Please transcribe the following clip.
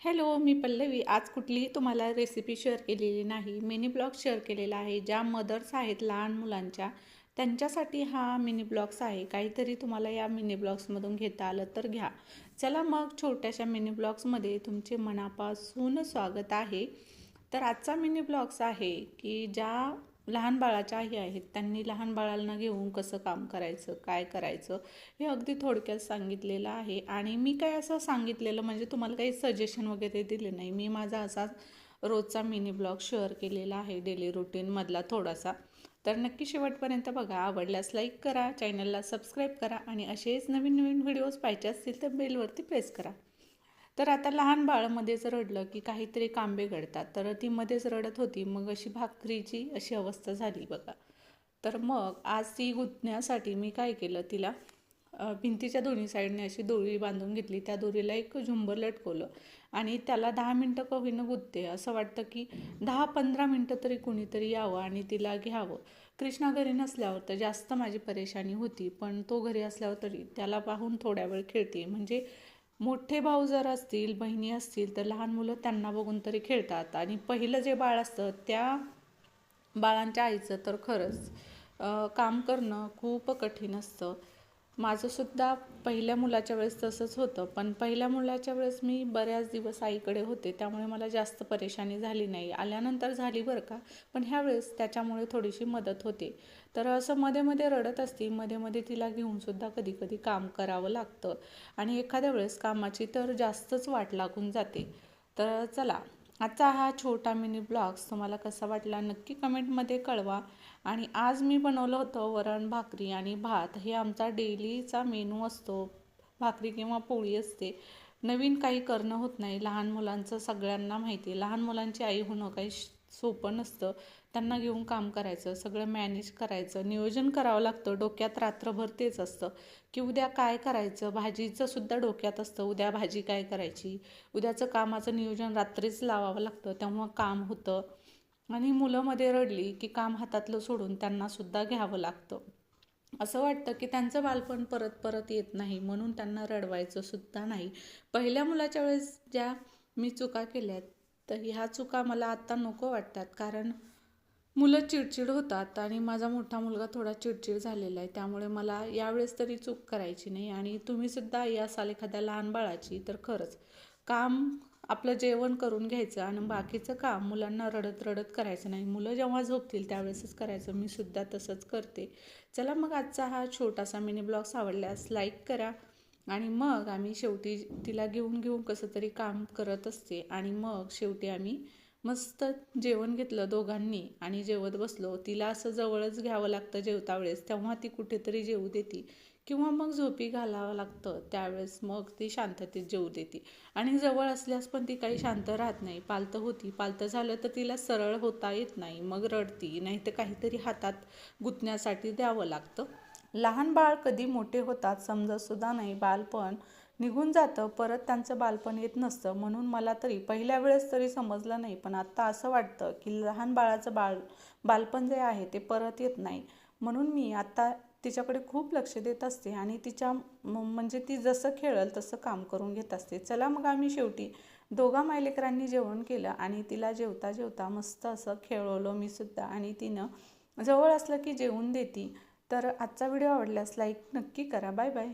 Hello, मी पल्लवी. आज कुठलीही तुम्हाला रेसिपी शेअर केलेली नाही. मिनी ब्लॉग शेअर केलेला आहे. ज्या मदर्स आहेत लहान मुलांच्या, त्यांच्यासाठी हा मिनी ब्लॉग्स आहे. काहीतरी तुम्हाला या मिनी ब्लॉग्समधून घेता आलं तर घ्या. चला मग छोट्याशा मिनी ब्लॉग्समध्ये तुमचे मनापासून स्वागत आहे. तर आजचा मिनी ब्लॉग्स आहे की ज्या लहान बाळाच्या आई आहेत, त्यांनी लहान बाळांना घेऊन कसं काम करायचं, काय करायचं, हे अगदी थोडक्यात सांगितलेलं आहे. आणि मी काय असं सांगितलेलं म्हणजे तुम्हाला काही सजेशन वगैरे दिले नाही. मी माझा असाच रोजचा मिनी ब्लॉग शेअर केलेला आहे, डेली रुटीनमधला थोडासा. तर नक्की शेवटपर्यंत बघा. आवडल्यास लाईक करा, चॅनलला सबस्क्राईब करा आणि असेच नवीन नवीन व्हिडिओज पाहिजे असतील तर बेलवरती प्रेस करा. तर आता लहान बाळामध्येच रडलं की काहीतरी काम बिघडतात. तर ती मध्येच रडत होती. मग अशी भाकरीची अशी अवस्था झाली बघा. तर मग आज ती गुंतण्यासाठी मी काय केलं, तिला भिंतीच्या दोन्ही साईडने अशी दोरी बांधून घेतली. त्या दोरीला एक झुंबर लटकवलं आणि त्याला 10 मिनटं का होईना गुंतते. असं वाटतं की 10-15 मिनटं तरी कुणीतरी यावं आणि तिला घ्यावं. कृष्णा घरी नसल्यावर तर जास्त माझी परेशानी होती, पण तो घरी असल्यावर तरी त्याला पाहून थोड्या वेळ खेळते. म्हणजे मोठे भाऊ जर असतील, बहिणी असतील, तर लहान मुलं त्यांना बघून तरी खेळतात. आणि पहिलं जे बाळ असतं त्या बाळांच्या आईचं तर खरंच काम करणं खूप कठीण असतं. माझंसुद्धा पहिल्या मुलाच्या वेळेस तसंच होतं. पण पहिल्या मुलाच्या वेळेस मी बऱ्याच दिवस आईकडे होते, त्यामुळे मला जास्त परेशानी झाली नाही. आल्यानंतर झाली बरं का, पण ह्यावेळेस त्याच्यामुळे थोडीशी मदत होते. तर असं मध्ये मध्ये रडत असते, मध्ये मध्ये तिला घेऊनसुद्धा कधी कधी काम करावं लागतं. आणि एखाद्या वेळेस कामाची तर जास्तच वाट लागून जाते. तर चला, आजचा हा छोटा मिनी ब्लॉग्स तुम्हाला कसा वाटला नक्की कमेंटमध्ये कळवा. आणि आज मी बनवलं होतं वरण, भाकरी आणि भात. हे आमचा डेलीचा मेनू असतो. भाकरी किंवा पोळी असते. नवीन काही करणं होत नाही. लहान मुलांचं सगळ्यांना माहिती आहे. लहान मुलांची आई होणं काही सोपं नसतं. त्यांना घेऊन काम करायचं, सगळं मॅनेज करायचं, नियोजन करावं लागतं. डोक्यात रात्रभर तेच असतं की उद्या काय करायचं. भाजीचं सुद्धा डोक्यात असतं, उद्या भाजी काय करायची. उद्याचं कामाचं नियोजन रात्रीच लावावं लागतं, तेव्हा काम होतं. आणि मुलं मध्ये रडली की काम हातातलं सोडून त्यांनासुद्धा घ्यावं लागतं. असं वाटतं की त्यांचं बालपण परत परत येत नाही, म्हणून त्यांना रडवायचं सुद्धा नाही. पहिल्या मुलाच्या वेळेस ज्या मी चुका केल्यात, तर ह्या चुका मला आत्ता नको वाटतात. कारण मुलं चिडचिड होतात आणि माझा मोठा मुलगा थोडा चिडचिड झालेला आहे. त्यामुळे मला यावेळेस तरी चूक करायची नाही. आणि तुम्हीसुद्धा आई असाल एखाद्या लहान बाळाची, तर खरंच काम आपलं जेवण करून घ्यायचं आणि बाकीचं काम मुलांना रडत रडत करायचं नाही. मुलं जेव्हा झोपतील त्यावेळेसच करायचं. मी सुद्धा तसंच करते. चला मग आजचा हा छोटासा मिनी ब्लॉग्स आवडल्यास लाईक करा. आणि मग आम्ही शेवटी तिला घेऊन घेऊन कसं तरी काम करत असते. आणि मग शेवटी आम्ही मस्त जेवण घेतलं दोघांनी आणि जेवत बसलो. तिला असं जवळच घ्यावं लागतं जेवता वेळेस, तेव्हा ती कुठेतरी जेवू देते. किंवा मग झोपी घालावं लागतं, त्यावेळेस मग ती शांततेत जेवू देते. आणि जवळ असल्यास पण ती काही शांत राहत नाही. पालतं होती, पालतं झालं तर तिला सरळ होता येत नाही, मग रडती. नाही तर काहीतरी हातात गुंतण्यासाठी द्यावं लागतं. लहान बाळ कधी मोठे होतात समजतसुद्धा नाही. बालपण निघून जातं, परत त्यांचं बालपण येत नसतं. म्हणून मला तरी पहिल्या वेळेस तरी समजलं नाही, पण आत्ता असं वाटतं की लहान बाळाचं बालपण जे आहे ते परत येत नाही. म्हणून मी आत्ता तिच्याकडे खूप लक्ष देत असते आणि तिच्या म्हणजे ती जसं खेळेल तसं काम करून घेत असते. चला मग आम्ही शेवटी दोघा मायलेकरांनी जेवण केलं आणि तिला जेवता जेवता मस्त असं खेळवलं मी सुद्धा. आणि तिनं जवळ असलं की जेवून देती. तर आजचा व्हिडिओ आवडल्यास लाईक नक्की करा. Bye bye.